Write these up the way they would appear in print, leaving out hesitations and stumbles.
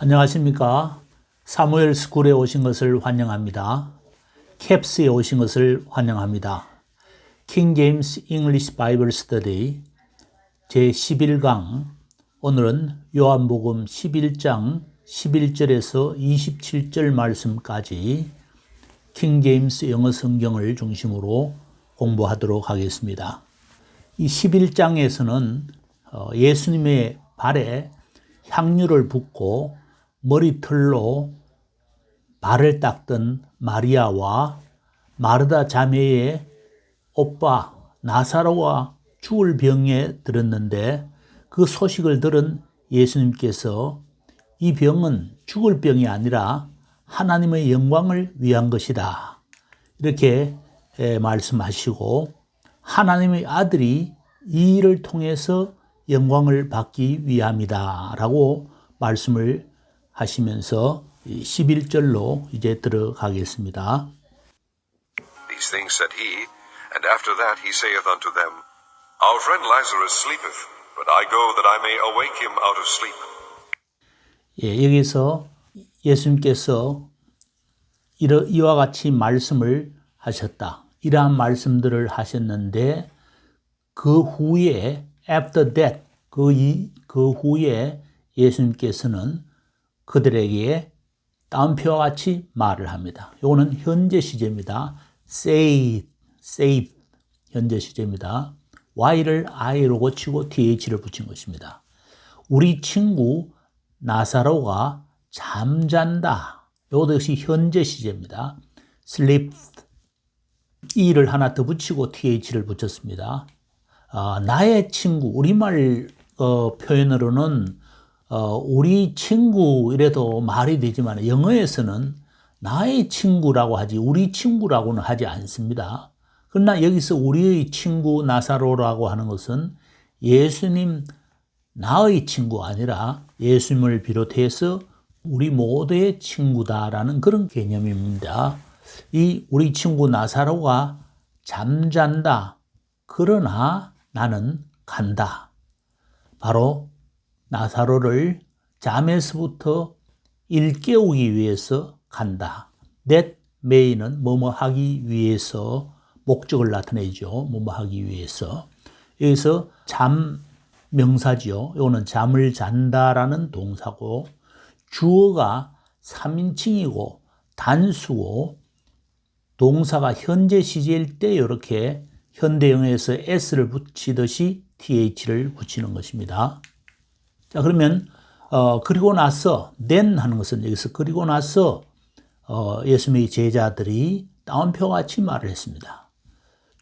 안녕하십니까. 사무엘 스쿨에 오신 것을 환영합니다. 캡스에 오신 것을 환영합니다. 킹 제임스 잉글리시 바이블 스터디 제11강, 오늘은 요한복음 11장 11절에서 27절 말씀까지 킹 제임스 영어 성경을 중심으로 공부하도록 하겠습니다. 이 11장에서는 예수님의 발에 향유를 붓고 머리털로 발을 닦던 마리아와 마르다 자매의 오빠 나사로가 죽을 병에 들었는데, 그 소식을 들은 예수님께서 이 병은 죽을 병이 아니라 하나님의 영광을 위한 것이다, 이렇게 말씀하시고, 하나님의 아들이 이 일을 통해서 영광을 받기 위함이다 라고 말씀을 하시면서 11절로 이제 들어가겠습니다. These things said he, and after that he saith unto them, Our friend Lazarus sleepeth, but I go that I may awake him out of sleep. 여기서 예수님께서 이와 같이 말씀을 하셨다, 이러한 말씀들을 하셨는데, 그 후에 after that, 그 후에 예수님께서는 그들에게 다음표와 같이 말을 합니다. 이거는 현재 시제입니다. say, 현재 시제입니다. y를 i로 고치고 th를 붙인 것입니다. 우리 친구 나사로가 잠잔다. 이것도 역시 현재 시제입니다. sleep, e를 하나 더 붙이고 th를 붙였습니다. 나의 친구, 우리말 표현으로는 우리 친구 이래도 말이 되지만, 영어에서는 나의 친구라고 하지 우리 친구라고는 하지 않습니다. 그러나 여기서 우리의 친구 나사로라고 하는 것은 예수님 나의 친구가 아니라 예수님을 비롯해서 우리 모두의 친구다라는 그런 개념입니다. 이 우리 친구 나사로가 잠잔다, 그러나 나는 간다. 바로 나사로를 잠에서부터 일깨우기 위해서 간다. that may는 뭐뭐 하기 위해서 목적을 나타내죠. 뭐뭐 하기 위해서. 여기서 잠 명사지요. 이거는 잠을 잔다라는 동사고, 주어가 3인칭이고 단수고, 동사가 현재 시제일 때 이렇게 현대영어에서 s를 붙이듯이 th를 붙이는 것입니다. 자, 그러면 그리고 나서 then 하는 것은, 여기서 그리고 나서 예수님의 제자들이 따옴표와 같이 말을 했습니다.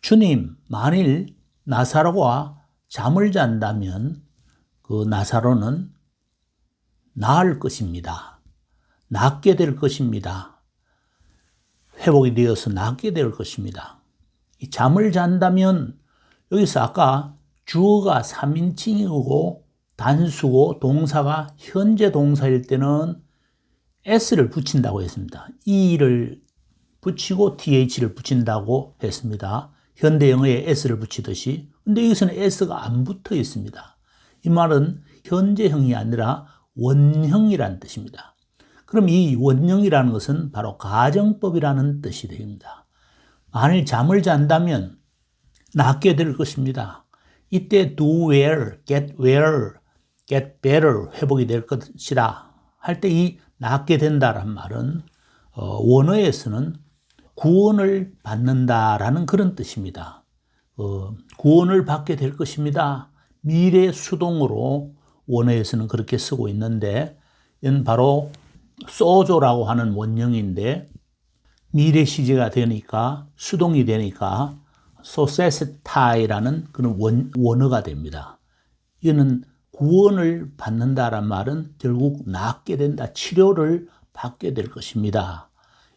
주님, 만일 나사로가 잠을 잔다면 그 나사로는 나을 것입니다. 낫게 될 것입니다. 회복이 되어서 낫게 될 것입니다. 이 잠을 잔다면, 여기서 아까 주어가 3인칭이고 단수고 동사가 현재 동사일 때는 s를 붙인다고 했습니다. e를 붙이고 th를 붙인다고 했습니다. 현대 영어에 s를 붙이듯이. 근데 여기서는 s가 안 붙어 있습니다. 이 말은 현재형이 아니라 원형이라는 뜻입니다. 그럼 이 원형이라는 것은 바로 가정법이라는 뜻이 됩니다. 만일 잠을 잔다면 낫게 될 것입니다. 이때 do well, get better, 회복이 될 것이라 할 때 이 낫게 된다란 말은 원어에서는 구원을 받는다라는 그런 뜻입니다. 구원을 받게 될 것입니다. 미래 수동으로 원어에서는 그렇게 쓰고 있는데, 이건 바로 소조라고 하는 원형인데, 미래 시제가 되니까, 수동이 되니까 소세스타이라는 그런 원어가 됩니다. 이거는 구원을 받는다란 말은 결국 낫게 된다, 치료를 받게 될 것입니다.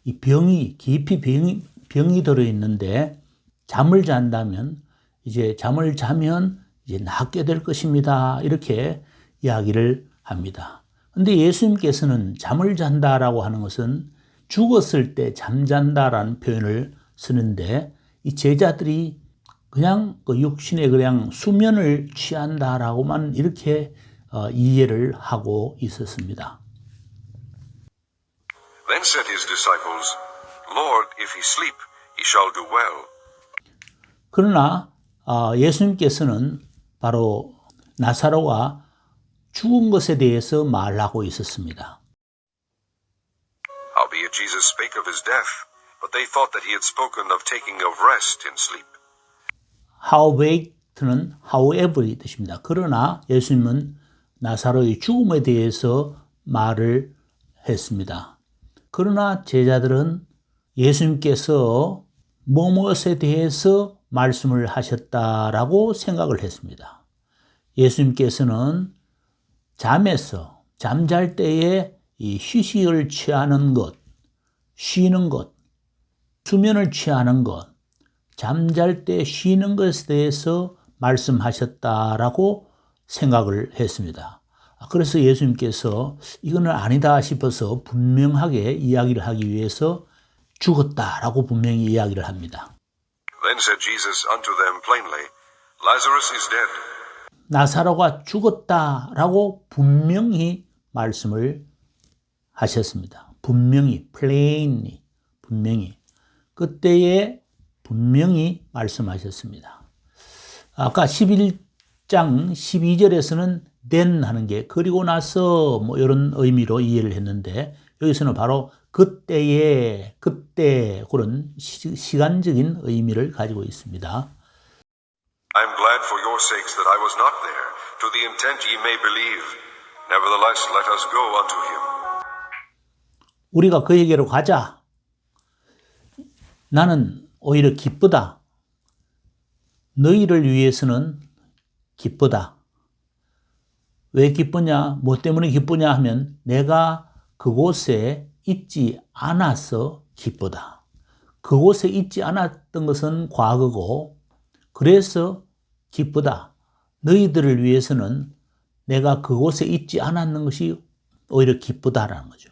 이 병이, 깊이 병이 들어있는데 잠을 잔다면, 이제 잠을 자면 이제 낫게 될 것입니다, 이렇게 이야기를 합니다. 그런데 예수님께서는 잠을 잔다라고 하는 것은 죽었을 때 잠잔다라는 표현을 쓰는데, 이 제자들이 그냥 그 육신의 그냥 수면을 취한다라고만 이렇게 이해를 하고 있었습니다. Then said his disciples, Lord, if he sleep, he shall do well. 그러나 예수님께서는 바로 나사로가 죽은 것에 대해서 말하고 있었습니다. Howbeit Jesus spake of his death, but they thought that he had spoken of taking of rest in sleep. However는 however의 뜻입니다. 그러나 예수님은 나사로의 죽음에 대해서 말을 했습니다. 그러나 제자들은 예수님께서 무엇에 대해서 말씀을 하셨다라고 생각을 했습니다. 예수님께서는 잠잘 때에 이 휴식을 취하는 것, 쉬는 것, 수면을 취하는 것, 잠잘 때 쉬는 것에 대해서 말씀하셨다라고 생각을 했습니다. 그래서 예수님께서 이거는 아니다 싶어서 분명하게 이야기를 하기 위해서 죽었다라고 분명히 이야기를 합니다. Then said Jesus unto them plainly, Lazarus is dead. 나사로가 죽었다라고 분명히 말씀을 하셨습니다. 분명히, plainly, 분명히. 그때에 분명히 말씀하셨습니다. 아까 11장 12절에서는 then 하는 게 그리고 나서 뭐 이런 의미로 이해를 했는데 여기서는 바로 그때 그런 시간적인 의미를 가지고 있습니다. I am glad for your sakes that I was not there, to the intent ye may believe. Nevertheless, let us go unto him. 우리가 그에게로 가자. 나는 오히려 기쁘다. 너희를 위해서는 기쁘다. 왜 기쁘냐? 뭐 때문에 기쁘냐 하면 내가 그곳에 있지 않아서 기쁘다. 그곳에 있지 않았던 것은 과거고 그래서 기쁘다. 너희들을 위해서는 내가 그곳에 있지 않았는 것이 오히려 기쁘다라는 거죠.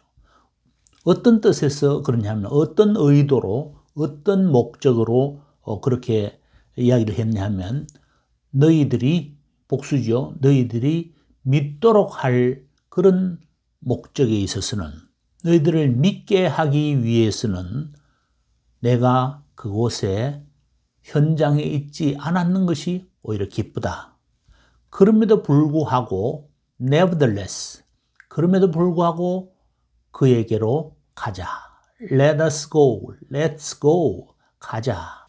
어떤 뜻에서 그러냐면 어떤 의도로 어떤 목적으로 그렇게 이야기를 했냐면 너희들이 복수죠. 너희들이 믿도록 할 그런 목적에 있어서는 너희들을 믿게 하기 위해서는 내가 그곳에 현장에 있지 않았는 것이 오히려 기쁘다. 그럼에도 불구하고 nevertheless 그럼에도 불구하고 그에게로 가자. Let us go. Let's go. 가자.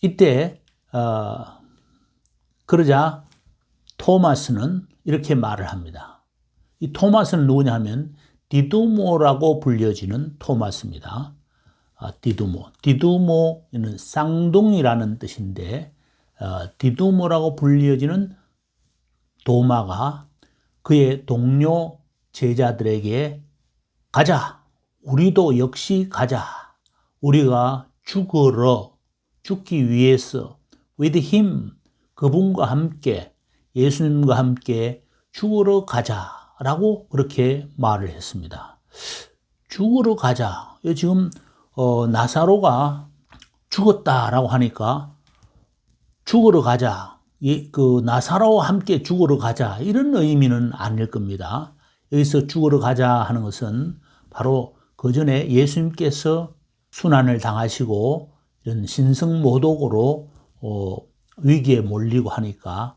이때 그러자 토마스는 이렇게 말을 합니다. 이 토마스는 누구냐 하면 디두모라고 불려지는 토마스입니다. 디두모. 디두모는 쌍둥이라는 뜻인데 디두모라고 불려지는 도마가 그의 동료 제자들에게 가자. 우리도 역시 가자. 우리가 죽기 위해서 with him 그분과 함께 예수님과 함께 죽으러 가자라고 그렇게 말을 했습니다. 죽으러 가자. 지금 나사로가 죽었다라고 하니까 죽으러 가자. 그 나사로와 함께 죽으러 가자. 이런 의미는 아닐 겁니다. 여기서 죽으러 가자 하는 것은 바로 그 전에 예수님께서 순환을 당하시고 이런 신성모독으로 위기에 몰리고 하니까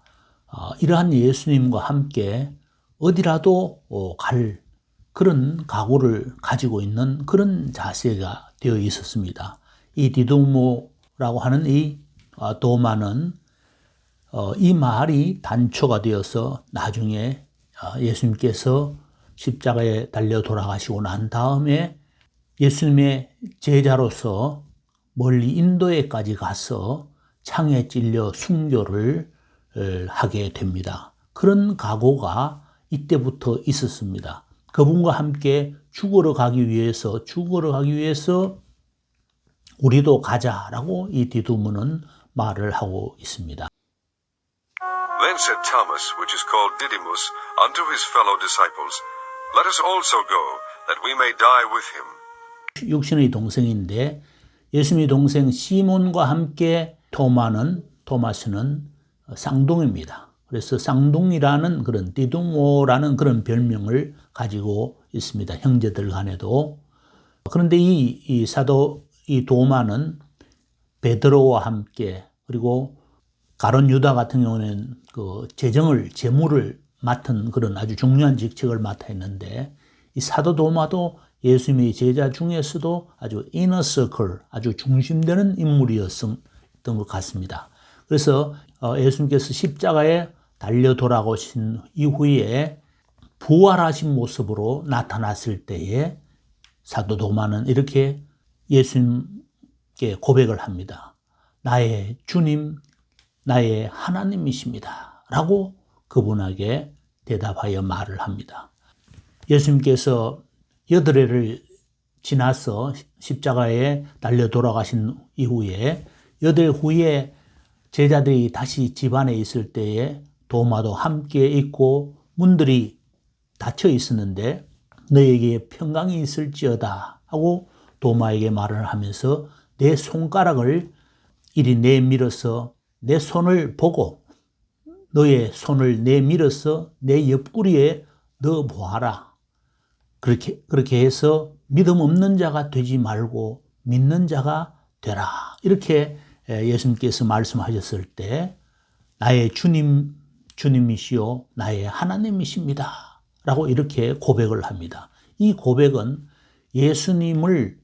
이러한 예수님과 함께 어디라도 갈 그런 각오를 가지고 있는 그런 자세가 되어 있었습니다. 이 디두모라고 하는 이 도마는 이 말이 단초가 되어서 나중에 예수님께서 십자가에 달려 돌아가시고 난 다음에 예수님의 제자로서 멀리 인도에까지 가서 창에 찔려 순교를 하게 됩니다. 그런 각오가 이때부터 있었습니다. 그분과 함께 죽으러 가기 위해서 우리도 가자라고 이 디두모는 말을 하고 있습니다. Then said Thomas, which is called Didymus, unto his fellow disciples, Let us also go, that we may die with him. 육신의 동생인데 예수님의 동생 시몬과 함께 토마스는 쌍둥이입니다. 그래서 쌍둥이라는 그런 디두모라는 그런 별명을 가지고 있습니다. 형제들 간에도. 그런데 이 사도 이 도마는 베드로와 함께, 그리고 가룟 유다 같은 경우는 그 재물을 맡은 그런 아주 중요한 직책을 맡아 있는데, 이 사도 도마도 예수님의 제자 중에서도 아주 이너 서클, 아주 중심되는 인물이었던 것 같습니다. 그래서 예수님께서 십자가에 달려 돌아오신 이후에 부활하신 모습으로 나타났을 때에 사도 도마는 이렇게 예수님께 고백을 합니다. 나의 주님, 나의 하나님이십니다. 라고 그분에게 대답하여 말을 합니다. 예수님께서 8회를 지나서 십자가에 달려 돌아가신 이후에 8회 후에 제자들이 다시 집안에 있을 때에 도마도 함께 있고 문들이 닫혀 있었는데 너에게 평강이 있을지어다 하고 도마에게 말을 하면서 내 손가락을 이리 내밀어서 내 손을 보고 너의 손을 내밀어서 내 옆구리에 넣어 보아라. 그렇게 해서 믿음 없는 자가 되지 말고 믿는 자가 되라. 이렇게 예수님께서 말씀하셨을 때 나의 주님이시요 나의 하나님이십니다. 라고 이렇게 고백을 합니다. 이 고백은 예수님을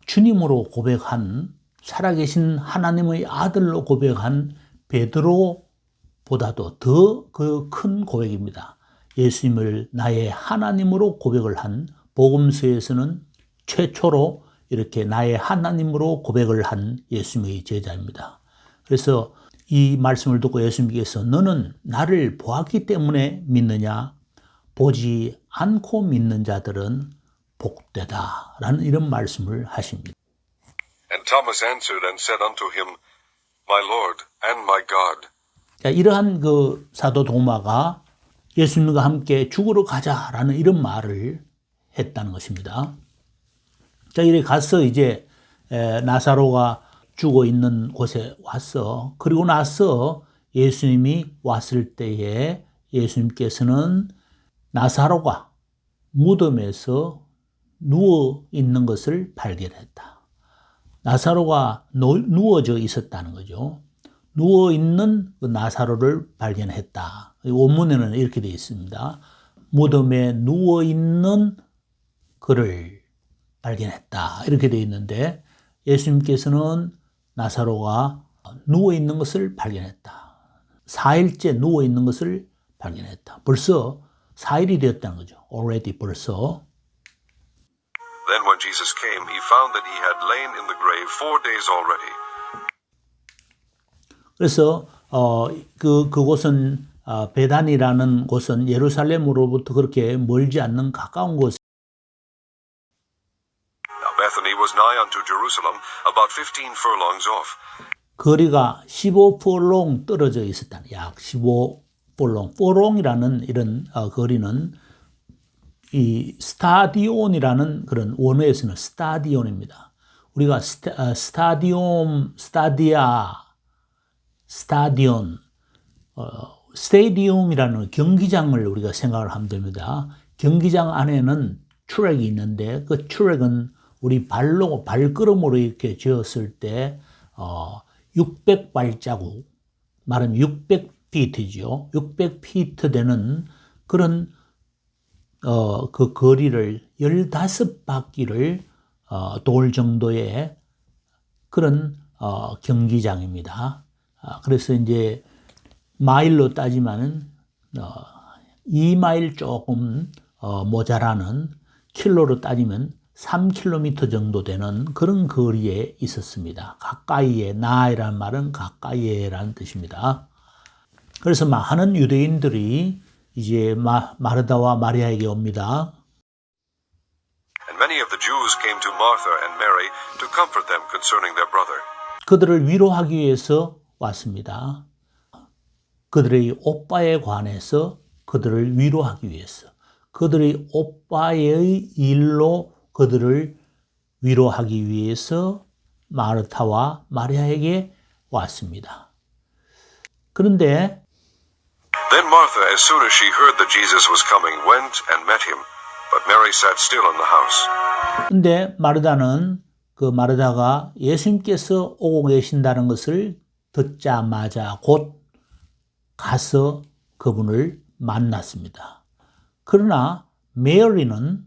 주님으로 고백한, 살아계신 하나님의 아들로 고백한 베드로보다도 더 그 큰 고백입니다. 예수님을 나의 하나님으로 고백을 한, 복음서에서는 최초로 이렇게 나의 하나님으로 고백을 한 예수님의 제자입니다. 그래서 이 말씀을 듣고 예수님께서 너는 나를 보았기 때문에 믿느냐? 보지 않고 믿는 자들은 복되다. 라는 이런 말씀을 하십니다. And Thomas answered and said unto him, My Lord and my God. 자, 이러한 그 사도 도마가 예수님과 함께 죽으러 가자라는 이런 말을 했다는 것입니다. 자, 이렇게 가서 이제 나사로가 죽어 있는 곳에 왔어. 그리고 나서 예수님이 왔을 때에 예수님께서는 나사로가 무덤에서 누워 있는 것을 발견했다. 나사로가 누워져 있었다는 거죠. 누워 있는 그 나사로를 발견했다. 원문에는 이렇게 되어 있습니다. 무덤에 누워 있는 그를 발견했다. 이렇게 되어 있는데 예수님께서는 나사로가 누워 있는 것을 발견했다. 4일째 누워 있는 것을 발견했다. 벌써 4일이 되었다는 거죠. already 벌써. Then when Jesus came, he found that he had lain in the grave 4 days already. 그래서 그곳은 베단이라는 곳은 예루살렘으로부터 그렇게 멀지 않는 가까운 곳. Now Bethany was nigh unto Jerusalem, about 15 furlongs off. 거리가 15폴롱 떨어져 있었다. 약 15폴롱. 포롱이라는 이런 거리는 이 스타디온이라는 그런 원어에서는 스타디온입니다. 우리가 스타디온, 스테디움이라는 경기장을 우리가 생각을 하면 됩니다. 경기장 안에는 트랙이 있는데 그 트랙은 우리 발걸음으로 이렇게 지었을 때 600발자국, 말하면 600피트죠. 600피트 되는 그런 그 거리를 15바퀴를 돌 정도의 그런 경기장입니다. 그래서 이제 마일로 따지면은 2마일 조금 모자라는, 킬로로 따지면 3km 정도 되는 그런 거리에 있었습니다. 가까이에, 나이라는 말은 가까이에라는 뜻입니다. 그래서 많은 유대인들이 이제 마르다와 마리아에게 옵니다. And many of the Jews came to Martha and Mary to comfort them concerning their brother. 그들을 위로하기 위해서 왔습니다. 그들의 오빠에 관해서 그들을 위로하기 위해서, 그들의 오빠의 일로 그들을 위로하기 위해서 마르타와 마리아에게 왔습니다. 그런데 Then Martha, as soon as she heard that Jesus was coming, went and met him, but Mary sat still in the house. 근데 마르다가 예수님께서 오고 계신다는 것을 듣자마자 곧 가서 그분을 만났습니다. 그러나 메리는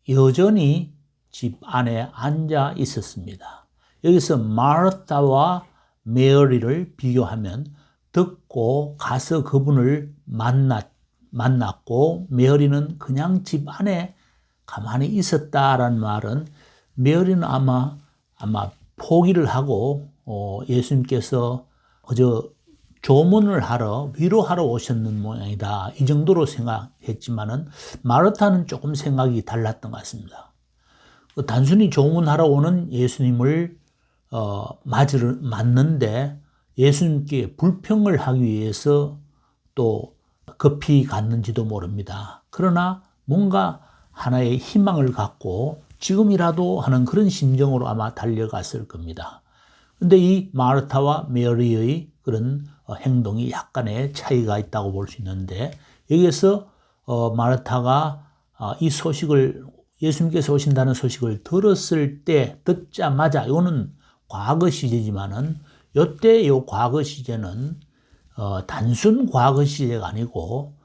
여전히 집 안에 앉아 있었습니다. 여기서 마르타와 메리를 비교하면 듣고 가서 그분을 만났고 메리는 그냥 집 안에 가만히 있었다라는 말은 메리는 아마 포기를 하고 예수님께서 그저 조문을 하러 위로하러 오셨는 모양이다. 이 정도로 생각했지만은 마르타는 조금 생각이 달랐던 것 같습니다. 단순히 조문하러 오는 예수님을 맞는데 예수님께 불평을 하기 위해서 또 급히 갔는지도 모릅니다. 그러나 뭔가 하나의 희망을 갖고 지금이라도 하는 그런 심정으로 아마 달려갔을 겁니다. 그런데 이 마르타와 메리의 그런 행동이 약간의 차이가 있다고 볼 수 있는데 여기에서 마르타가 이 소식을 예수님께서 오신다는 소식을 들었을 때 듣자마자 이거는 과거 시제지만은 이때 요 과거 시제는 단순 과거 시제가 아니고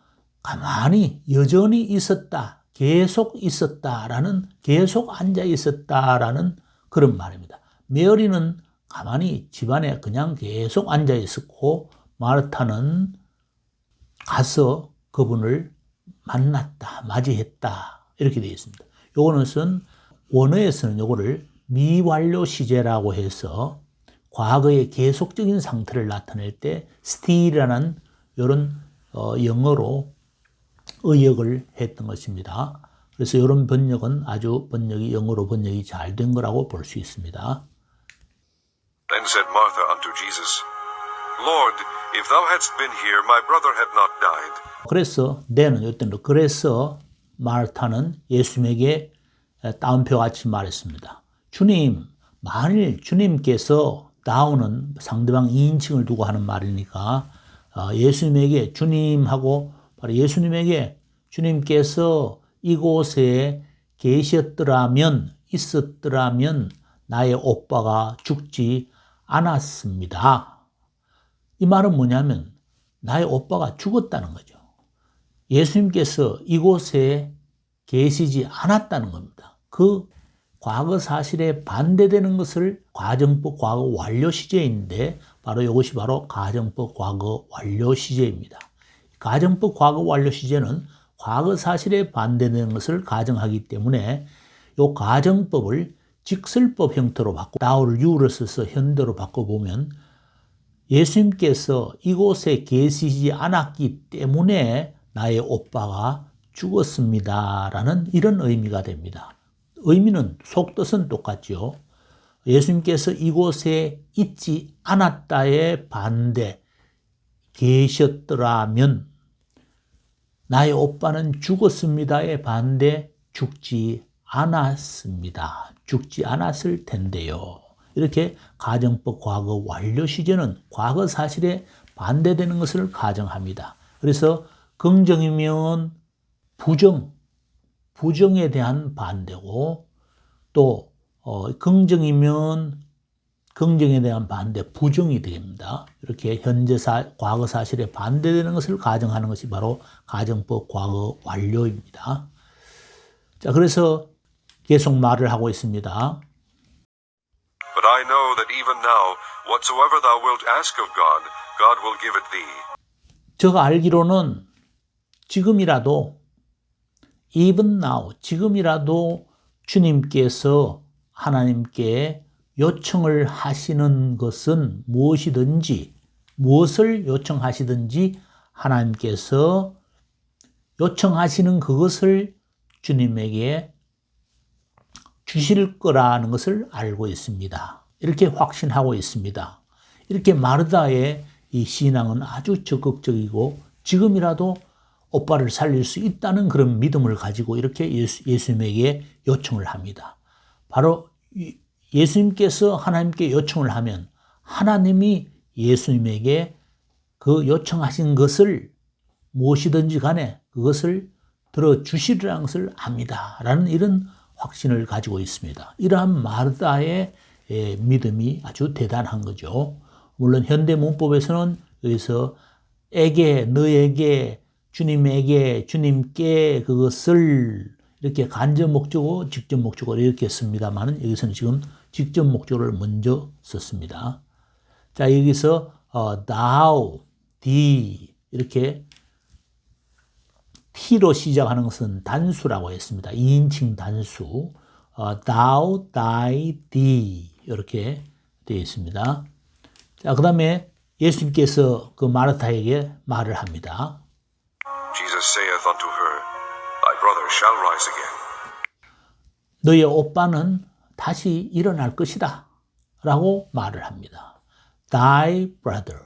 가만히 여전히 있었다, 계속 있었다라는 계속 앉아 있었다라는 그런 말입니다. 메리는 가만히 집안에 그냥 계속 앉아 있었고 마르타는 가서 그분을 만났다, 맞이했다 이렇게 되어 있습니다. 요거는 원어에서는 요거를 미완료 시제라고 해서 과거의 계속적인 상태를 나타낼 때 still이라는 이런 영어로 의역을 했던 것입니다. 그래서 이런 번역은 아주 영어로 번역이 잘 된 거라고 볼 수 있습니다. Then said Martha unto Jesus, Lord, if thou hadst been here, my brother had not died. 그래서 마르타는 예수님에게 따옴표 같이 말했습니다. 주님, 만일 주님께서 다운은 상대방 2인칭을 두고 하는 말이니까 예수님에게 주님하고 바로 예수님에게 주님께서 이곳에 있었더라면 나의 오빠가 죽지 않았습니다. 이 말은 뭐냐면 나의 오빠가 죽었다는 거죠. 예수님께서 이곳에 계시지 않았다는 겁니다. 그 과거 사실에 반대되는 것을 가정법 과거 완료 시제인데 바로 이것이 바로 가정법 과거 완료 시제입니다. 가정법 과거 완료 시제는 과거 사실에 반대되는 것을 가정하기 때문에 이 가정법을 직설법 형태로 바꿔 나우를 유를 써서 현대로 바꿔보면 예수님께서 이곳에 계시지 않았기 때문에 나의 오빠가 죽었습니다라는 이런 의미가 됩니다. 의미는 속뜻은 똑같죠. 예수님께서 이곳에 있지 않았다의 반대 계셨더라면 나의 오빠는 죽었습니다의 반대 죽지 않았습니다. 죽지 않았을 텐데요. 이렇게 가정법 과거 완료 시제는 과거 사실에 반대되는 것을 가정합니다. 그래서 긍정이면 부정에 대한 반대고 또 긍정이면 긍정에 대한 반대 부정이 됩니다. 이렇게 과거 사실에 반대되는 것을 가정하는 것이 바로 가정법 과거 완료입니다. 자, 그래서 계속 말을 하고 있습니다. But I know that even now, whatsoever thou wilt ask of God, God will give it thee. 제가 알기로는 지금이라도 even now, 지금이라도 주님께서 하나님께 요청을 하시는 것은 무엇을 요청하시든지 하나님께서 요청하시는 그것을 주님에게 주실 거라는 것을 알고 있습니다. 이렇게 확신하고 있습니다. 이렇게 마르다의 이 신앙은 아주 적극적이고 지금이라도 오빠를 살릴 수 있다는 그런 믿음을 가지고 이렇게 예수님에게 요청을 합니다. 바로 예수님께서 하나님께 요청을 하면 하나님이 예수님에게 그 요청하신 것을 무엇이든지 간에 그것을 들어주시리라는 것을 압니다. 라는 이런 확신을 가지고 있습니다. 이러한 마르다의 믿음이 아주 대단한 거죠. 물론 현대 문법에서는 여기서 에게, 너에게, 주님에게, 주님께 그것을 이렇게 간접 목적어, 직접 목적어를 이렇게 씁니다만 여기서는 지금 직접 목적어를 먼저 썼습니다. 자, 여기서 thou, thee 이렇게 t로 시작하는 것은 단수라고 했습니다. 2인칭 단수. thou, thy, thee 이렇게 되어 있습니다. 자, 그 다음에 예수님께서 그 마르타에게 말을 합니다. Jesus saith unto her, Thy brother shall rise again. 너의 오빠는 다시 일어날 것이다. 라고 말을 합니다. Thy brother,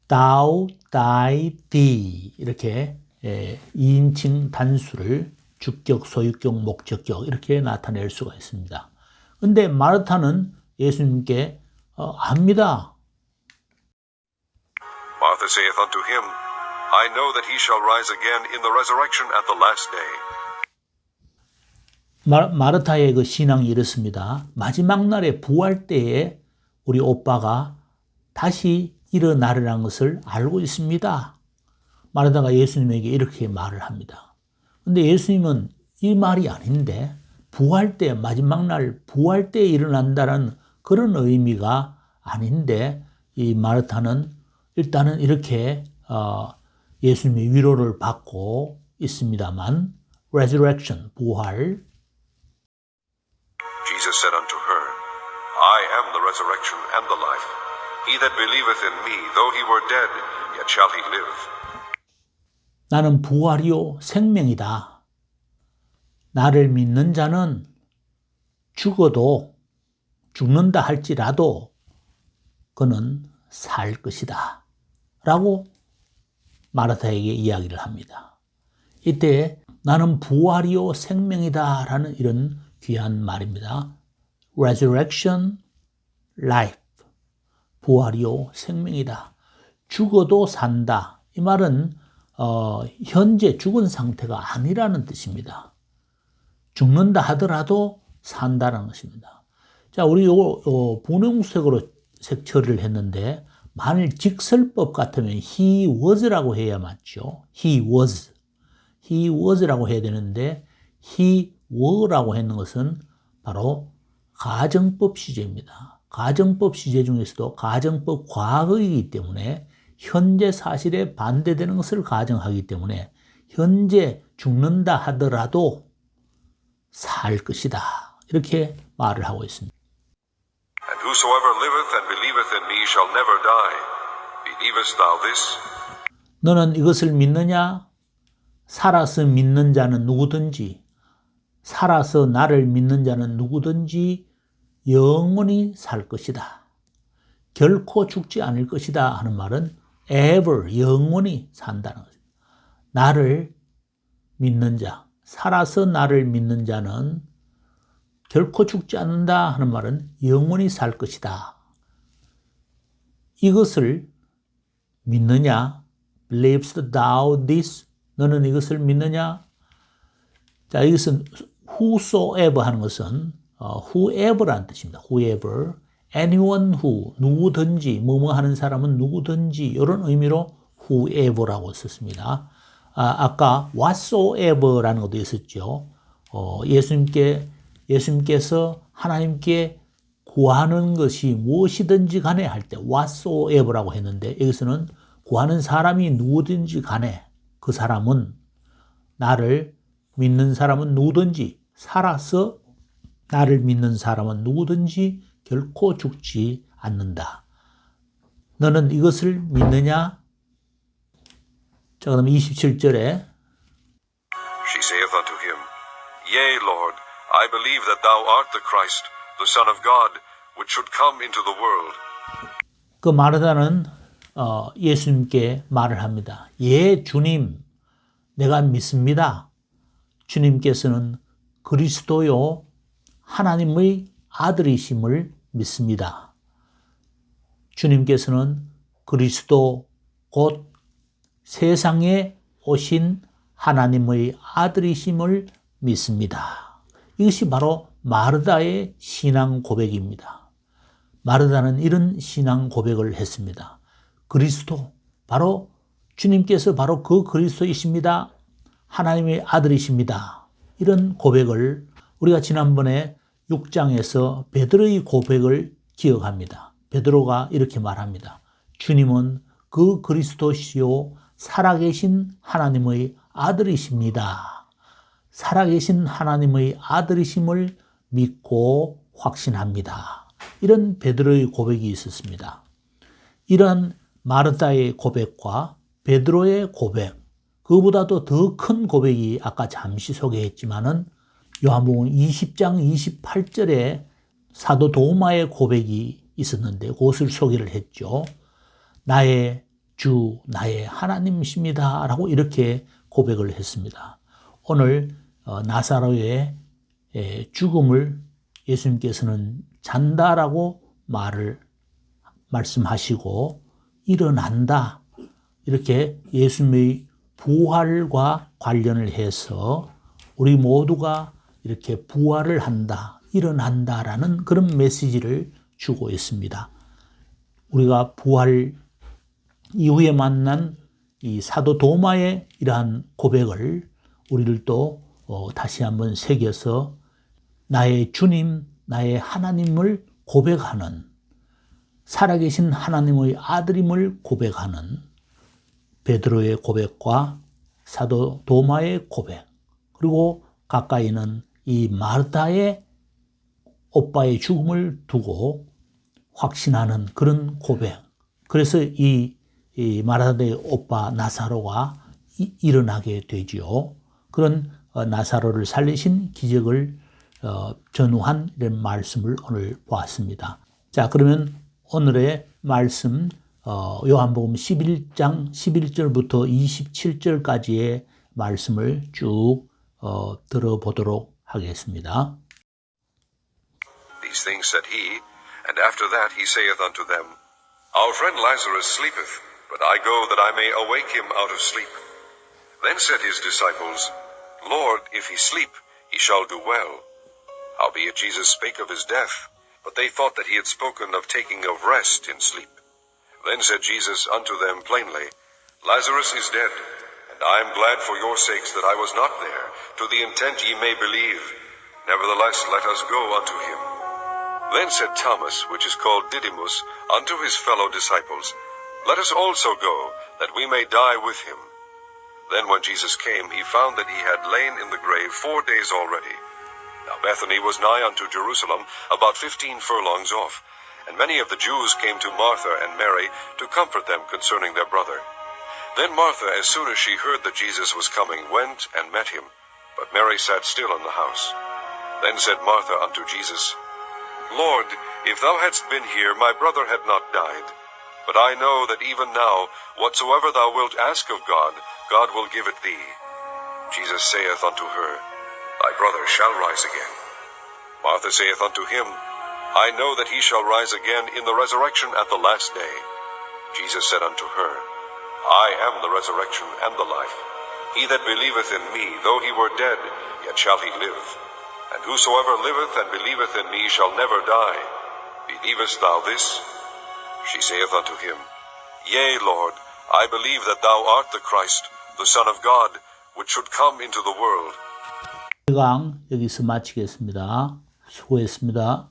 thou, thy, thee 이렇게 2인칭 단수를 주격, 소유격, 목적격 이렇게 나타낼 수가 있습니다. 근데 마르타는 예수님께 압니다. Martha saith unto him, I know that he shall rise again in the resurrection at the last day. 마르타의 그 신앙이 이렇습니다. 마지막 날에 부활 때에 우리 오빠가 다시 일어나리라는 것을 알고 있습니다. 마르다가 예수님에게 이렇게 말을 합니다. 근데 예수님은 이 말이 아닌데 부활 때 마지막 날 부활 때 일어난다는 그런 의미가 아닌데 이 마르타는 일단은 이렇게 예수님의 위로를 받고 있습니다만 resurrection 부활 Jesus said unto her, I am the resurrection and the life. He that believeth in me, though he were dead, yet shall he live. 나는 부활이요 생명이다. 나를 믿는 자는 죽어도 죽는다 할지라도 그는 살 것이다. 라고 마르타에게 이야기를 합니다. 이때 나는 부활이요 생명이다 라는 이런 귀한 말입니다. Resurrection, life. 부활이요 생명이다. 죽어도 산다. 이 말은 현재 죽은 상태가 아니라는 뜻입니다. 죽는다 하더라도 산다는 것입니다. 자, 우리 요거 분홍색으로 색 처리를 했는데 만일 직설법 같으면 he was라고 해야 맞죠. he was라고 해야 되는데 he were라고 했는 것은 바로 가정법 시제입니다. 가정법 시제 중에서도 가정법 과거이기 때문에 현재 사실에 반대되는 것을 가정하기 때문에 현재 죽는다 하더라도 살 것이다. 이렇게 말을 하고 있습니다. And whosoever liveth and believeth in me shall never die. Believest thou this? 너는 이것을 믿느냐? 살아서 믿는 자는 누구든지 살아서 나를 믿는 자는 누구든지 영원히 살 것이다. 결코 죽지 않을 것이다 하는 말은 ever, 영원히 산다는 거죠. 나를 믿는 자, 살아서 나를 믿는 자는 결코 죽지 않는다 하는 말은 영원히 살 것이다. 이것을 믿느냐? Believest thou this? 너는 이것을 믿느냐? 자, 이것은 whosoever 하는 것은 whoever라는 뜻입니다. whoever, anyone who, 누구든지, 뭐뭐 하는 사람은 누구든지 이런 의미로 whoever라고 썼습니다. 아까 whatsoever라는 것도 있었죠. 예수님께서 하나님께 구하는 것이 무엇이든지 간에 할 때 whatsoever라고 했는데 여기서는 구하는 사람이 누구든지 간에 그 사람은 나를 믿는 사람은 누구든지 살아서 나를 믿는 사람은 누구든지 결코 죽지 않는다. 너는 이것을 믿느냐? 자, 그다음 27절에 She saith unto him, Yea, Lord, I believe that thou art the Christ, the Son of God, which should come into the world. 그 마르다는 예수님께 말을 합니다. 예, 주님, 내가 믿습니다. 주님께서는 그리스도요 하나님의 아들이심을 믿습니다. 주님께서는 그리스도 곧 세상에 오신 하나님의 아들이심을 믿습니다. 이것이 바로 마르다의 신앙 고백입니다. 마르다는 이런 신앙 고백을 했습니다. 그리스도, 바로 주님께서 바로 그 그리스도이십니다. 하나님의 아들이십니다. 이런 고백을 우리가 지난번에 6장에서 베드로의 고백을 기억합니다. 베드로가 이렇게 말합니다. 주님은 그 그리스도시요 살아계신 하나님의 아들이십니다. 살아계신 하나님의 아들이심을 믿고 확신합니다. 이런 베드로의 고백이 있었습니다. 이런 마르다의 고백과 베드로의 고백, 그보다도 더 큰 고백이 아까 잠시 소개했지만은 요한복음 20장 28절에 사도 도마의 고백이 있었는데 그것을 소개를 했죠. 나의 주, 나의 하나님이십니다. 라고 이렇게 고백을 했습니다. 오늘 나사로의 죽음을 예수님께서는 잔다라고 말씀하시고 일어난다. 이렇게 예수님의 부활과 관련을 해서 우리 모두가 이렇게 부활을 한다, 일어난다라는 그런 메시지를 주고 있습니다. 우리가 부활 이후에 만난 이 사도 도마의 이러한 고백을 우리들도 다시 한번 새겨서 나의 주님, 나의 하나님을 고백하는, 살아계신 하나님의 아들임을 고백하는 베드로의 고백과 사도 도마의 고백, 그리고 가까이는 이 마르다의 오빠의 죽음을 두고 확신하는 그런 고백. 그래서 이 마르다의 오빠 나사로가 일어나게 되지요. 그런 나사로를 살리신 기적을 전후한 이런 말씀을 오늘 보았습니다. 자, 그러면 오늘의 말씀 요한복음 11장 11절부터 27절까지의 말씀을 쭉 들어보도록 하겠습니다. These things said he, and after that he saith unto them, Our friend Lazarus sleepeth, but I go that I may awake him out of sleep. Then said his disciples, Lord, if he sleep, he shall do well. Howbeit Jesus spake of his death, but they thought that he had spoken of taking of rest in sleep. Then said Jesus unto them plainly, Lazarus is dead, and I am glad for your sakes that I was not there, to the intent ye may believe. Nevertheless, let us go unto him. Then said Thomas, which is called Didymus, unto his fellow disciples, Let us also go, that we may die with him. Then when Jesus came, he found that he had lain in the grave 4 days already. Now Bethany was nigh unto Jerusalem, about 15 furlongs off, and many of the Jews came to Martha and Mary to comfort them concerning their brother. Then Martha, as soon as she heard that Jesus was coming, went and met him, but Mary sat still in the house. Then said Martha unto Jesus, Lord, if thou hadst been here, my brother had not died. But I know that even now, whatsoever thou wilt ask of God, God will give it thee. Jesus saith unto her, Thy brother shall rise again. Martha saith unto him, I know that he shall rise again in the resurrection at the last day. Jesus said unto her, I am the resurrection and the life. He that believeth in me, though he were dead, yet shall he live. And whosoever liveth and believeth in me shall never die. Believest thou this? She saith unto him, Yea, Lord, I believe that thou art the Christ, the Son of God, which should come into the world. 강 여기서 마치겠습니다. 수고했습니다.